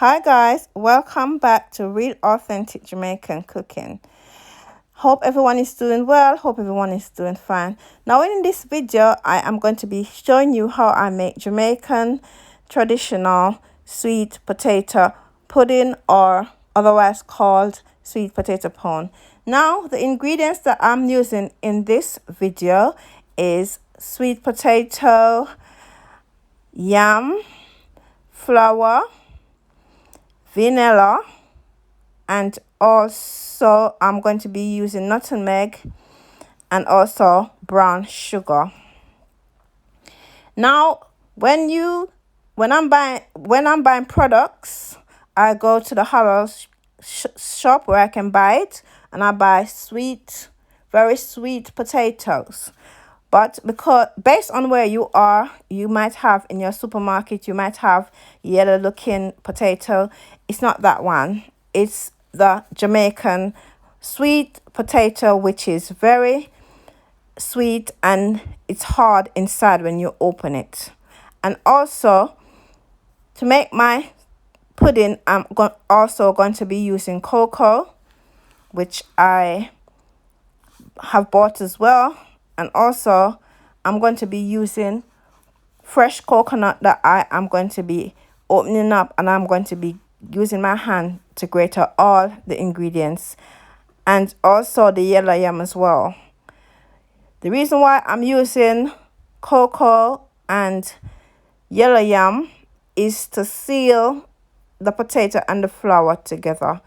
Hi guys, welcome back to Real Authentic Jamaican Cooking. Hope everyone is doing well, hope everyone is doing fine. Now in this video, I am going to be showing you how I make Jamaican traditional sweet potato pudding, or otherwise called sweet potato pone. Now the ingredients that I'm using in this video is sweet potato, yam, flour, vanilla, and also I'm going to be using nutmeg and also brown sugar. Now when I'm buying products, I go to the halal shop where I can buy it, and I buy very sweet potatoes. But because based on where you are, you might have in your supermarket, you might have yellow looking potato. It's not that one. It's the Jamaican sweet potato, which is very sweet and it's hard inside when you open it. And also to make my pudding, I'm also going to be using cocoa, which I have bought as well. And also I'm going to be using fresh coconut that I am going to be opening up, and I'm going to be using my hand to grate out all the ingredients, and also the yellow yam as well. The reason why I'm using cocoa and yellow yam is to seal the potato and the flour together.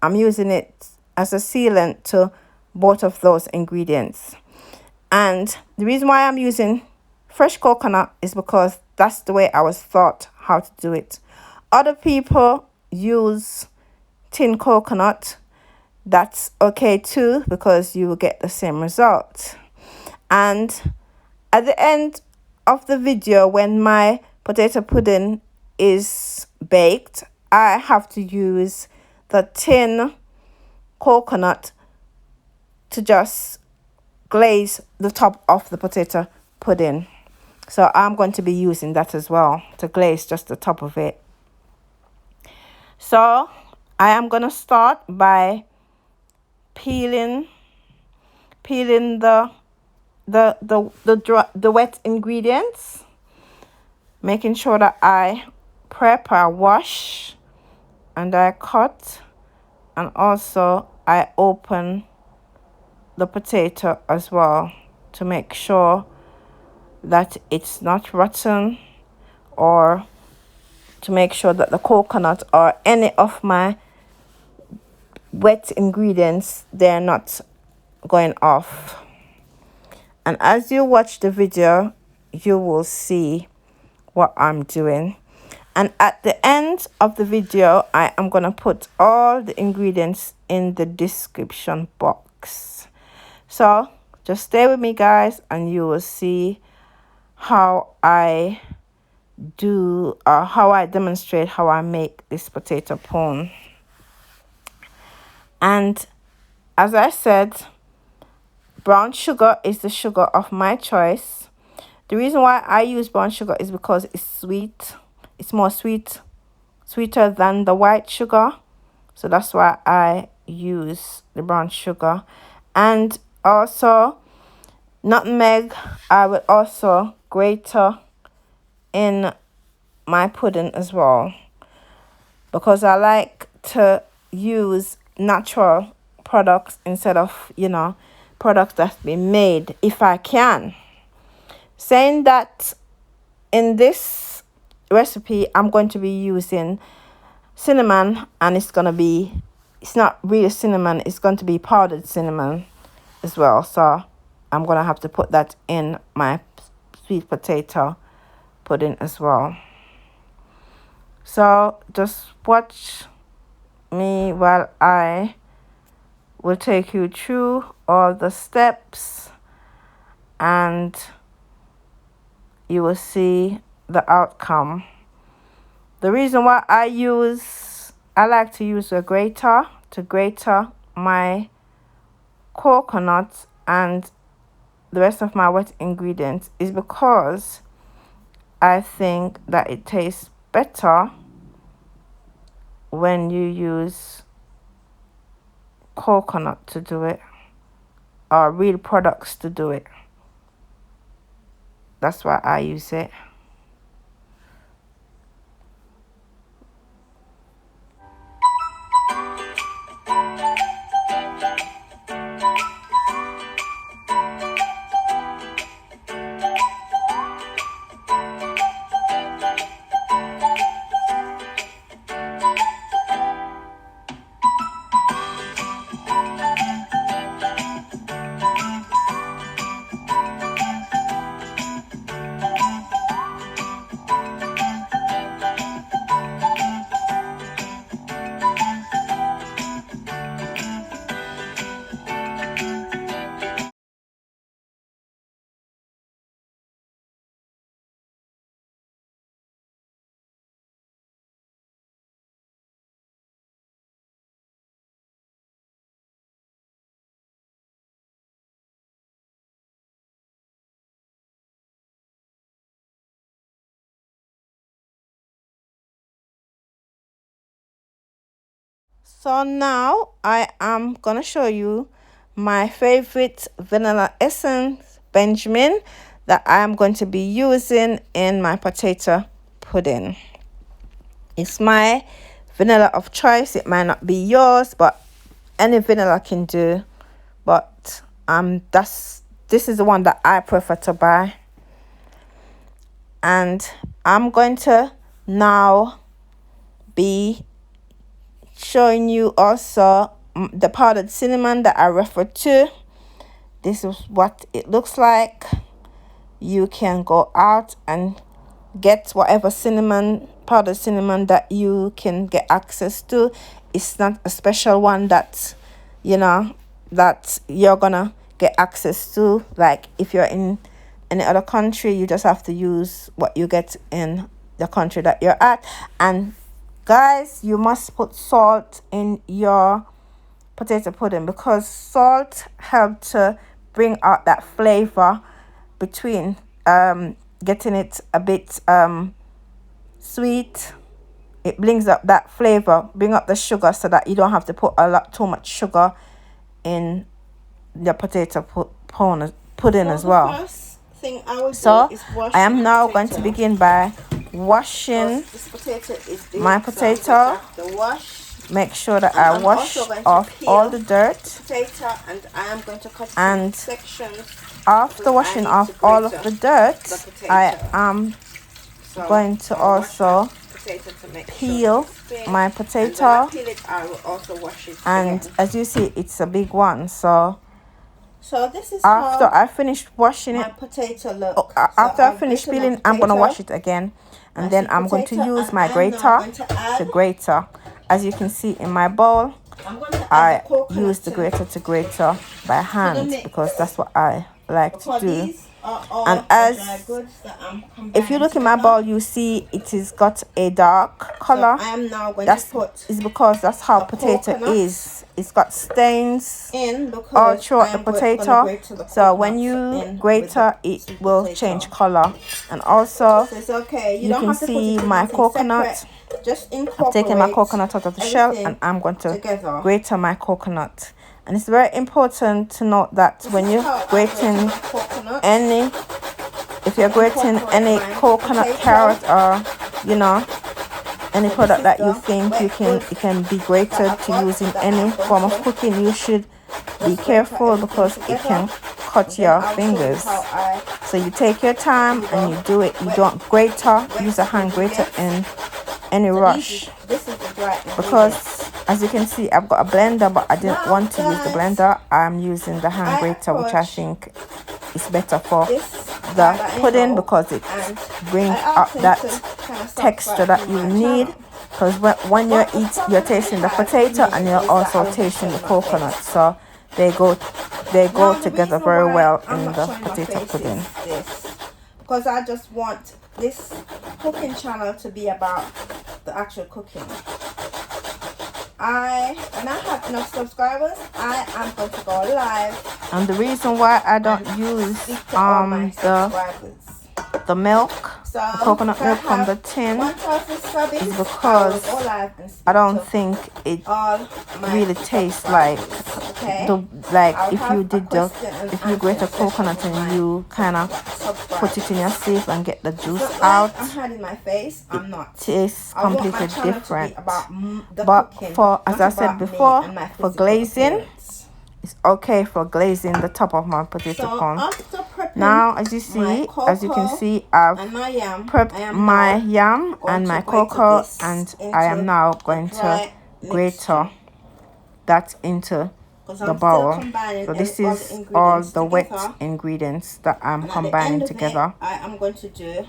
I'm using it as a sealant to both of those ingredients. And the reason why I'm using fresh coconut is because that's the way I was taught how to do it. Other people use tin coconut. That's okay too, because you will get the same result. And at the end of the video, when my potato pudding is baked, I have to use the tin coconut to just glaze the top of the potato pudding. So I'm going to be using that as well to glaze just the top of it. So I am going to start by peeling the wet ingredients, making sure that I prep, I wash, and I cut, and also I open the potato as well to make sure that it's not rotten, or to make sure that the coconut or any of my wet ingredients, they're not going off. And as you watch the video, you will see what I'm doing. And at the end of the video, I am going to put all the ingredients in the description box. So just stay with me guys, and you will see how I do, or how I demonstrate how I make this potato pone. And as I said, brown sugar is the sugar of my choice. The reason why I use brown sugar is because it's sweet. It's more sweeter than the white sugar. So that's why I use the brown sugar. And also nutmeg, I will also grate in my pudding as well, because I like to use natural products instead of, products that's been made if I can. Saying that, in this recipe I'm going to be using cinnamon, and it's not real cinnamon, it's going to be powdered cinnamon as well. So I'm going to have to put that in my sweet potato pudding as well. So just watch me while I will take you through all the steps, and you will see the outcome. The reason why I like to use a grater to grate my coconut and the rest of my wet ingredients is because I think that it tastes better when you use coconut to do it, or real products to do it. That's why I use it. So now I am gonna show you my favorite vanilla essence, Benjamin, that I am going to be using in my potato pudding. It's my vanilla of choice. It might not be yours, but any vanilla can do. But this is the one that I prefer to buy. And I'm going to now be showing you also the powdered cinnamon that I referred to. This is what it looks like. You can go out and get whatever powdered cinnamon that you can get access to. It's not a special one that that you're gonna get access to. Like if you're in any other country, you just have to use what you get in the country that you're at. And guys, you must put salt in your potato pudding, because salt helps to bring out that flavor between getting it a bit sweet. It brings up that flavor, bring up the sugar, so that you don't have to put too much sugar in the potato pudding as well. First thing I will So do is wash I am now potato. going to begin by washing my potato. The wash. Make sure that I wash off all the dirt. Potato, and I am going to cut it And in sections. after washing off all of the dirt, I am going to also peel my potato. And when I peel it, I will also wash it And again. as you see, it's a big one. So This is after how I finish washing my it, potato look. after I finish peeling, I'm going to wash it again. And then I'm going to use my grater to grate. As you can see in my bowl, I use the grater to grate by hand, because that's what I like to do. And as if you look in my bowl, you see it is got a dark color. I am now going That's to put is because that's how potato is. It's got stains all throughout the potato. So when you grate it will change color. And also you can see my coconut. I've taken my coconut out of the shell, and I'm going to grate my coconut. And it's very important to note that when you're grating if you're grating any coconut, carrot, or any product that you think it can be grated to use in any form of cooking, you should be careful, because it can cut your fingers. So you take your time and you do it. You don't use a hand grater in any rush, because as you can see, I've got a blender, but I didn't want to use the blender. I'm using the hand grater, which I think is better for the pudding, because it brings up that texture that you need. Because when you eat, you're tasting the potato and you're also tasting the coconut, so they go together very well in the potato pudding. Because I just want this cooking channel to be about the actual cooking. When I have enough subscribers, I am going to go live. And the reason why I don't use the milk the coconut milk from the tin is because I don't think it really tastes like if you did if you grate a coconut and you kind of put it in your sieve and get the juice out, it tastes completely different. But for, as I said before, for glazing, it's okay for glazing the top of my potato pan. Now, as you can see, I've prepped my yam and my cocoa, and I am now going to grate that into the bowl. So this is all the wet ingredients that I'm combining together. I am going to do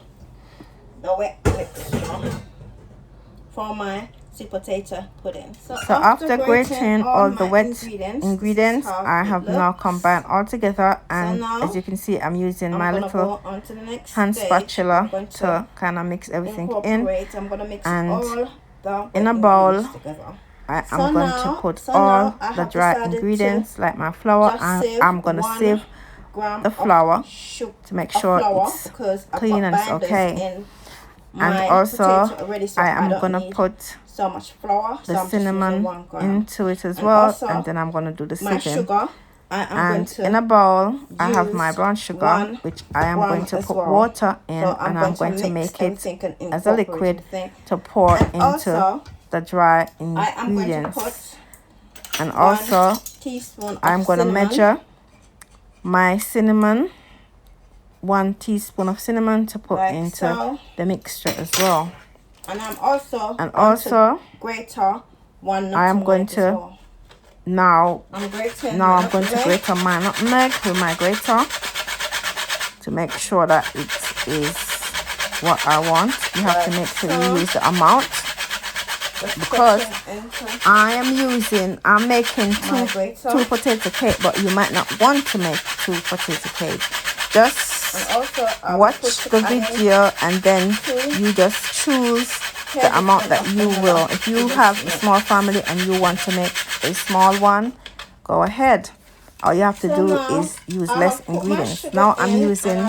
the wet mixture for my sweet potato pudding. So after grating all the wet ingredients, I have now combined all together, and as you can see, I'm using my little hand spatula to kind of mix everything in, and in a bowl I'm going to put all the dry ingredients like my flour, and I'm going to sieve the flour to make sure it's clean and it's okay. And also I am going to put so much flour, the cinnamon into it as well, and then I'm going to do the sieving. And in a bowl I have my brown sugar, which I am going to put water in, and I'm going to make it as a liquid to pour into the dry ingredients. And also I'm going to measure my cinnamon, 1 teaspoon of cinnamon to put into the mixture as well. And I'm also grater 1 nutmeg. I am going to now I'm going to grate on my nutmeg with my grater to make sure that it is what I want. You have to make sure you use the amount, because I'm making two potato cake, but you might not want to make 2 potato cake. Just watch the video and then you just choose the amount that you will. If you have a small family and you want to make a small one, go ahead. All you have to do is use less ingredients. Now I'm using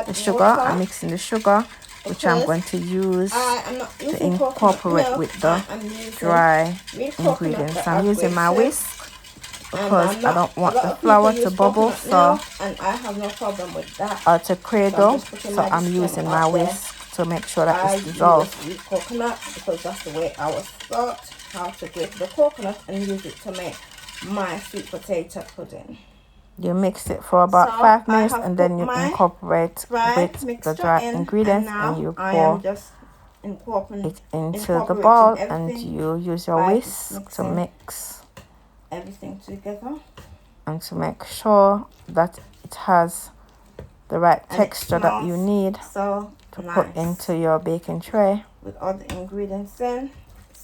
the sugar. I'm mixing the sugar, which I'm going to use to incorporate with the dry ingredients. I'm using my whisk because I don't want the flour to bubble, so and I have no problem with that, or to cradle, so I'm using my whisk to make sure that it's dissolved. I use coconut because that's the way I was taught how to grate the coconut and use it to make my sweet potato pudding. You mix it for about 5 minutes, and then you incorporate with the dry ingredients, and you pour it into the bowl, and you use your whisk to mix everything together and to make sure that it has the right texture that you need to put into your baking tray with all the ingredients in.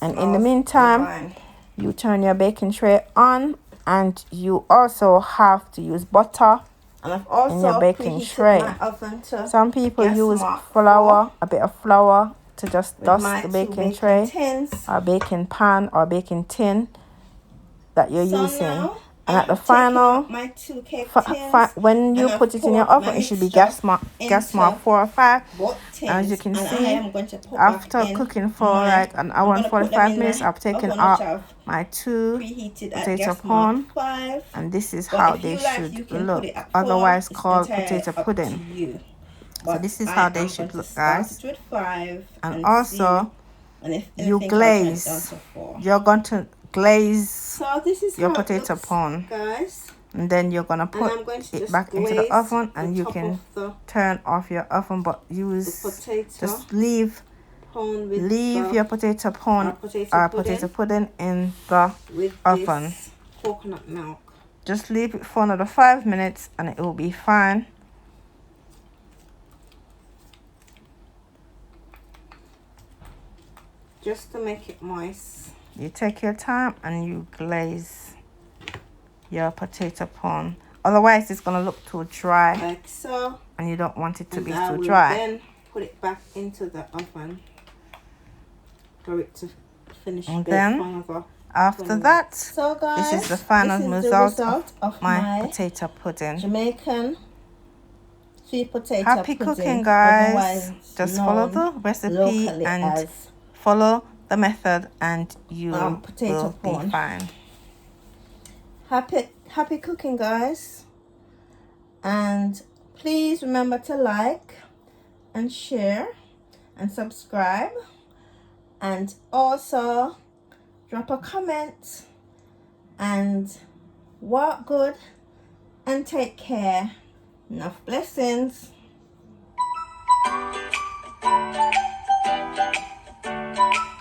And in the meantime, you turn your baking tray on, and you also have to use butter in your baking tray. Some people use flour, a bit of flour, to just dust the baking tray or baking pan or baking tin that you're using. And at the final, when you put it in your oven, it should be gas mark 4 or 5. And as you can see, after cooking for like an hour and 45 minutes, I've taken out my 2 potato pan, and this is how they should look, otherwise called potato pudding. So this is how they should look, guys. And also, you glaze. You're going to glaze your potato pan, and then you're gonna put it back into the oven, and you can turn off your oven, but just leave your potato pan or potato pudding in the oven. Coconut milk. Just leave it for another 5 minutes and it will be fine. Just to make it moist. You take your time and you glaze your potato pan. Otherwise, it's gonna look too dry, like so, and you don't want it to be too dry. Then put it back into the oven for it to finish. And then after that, so guys, this is the final result of my potato pudding. Jamaican sweet potato Happy pudding, cooking, guys. otherwise Just follow known the recipe locally and as follow the method and you potato will corn. be fine. Happy cooking, guys, and please remember to like and share and subscribe, and also drop a comment, and work good and take care. Enough blessings.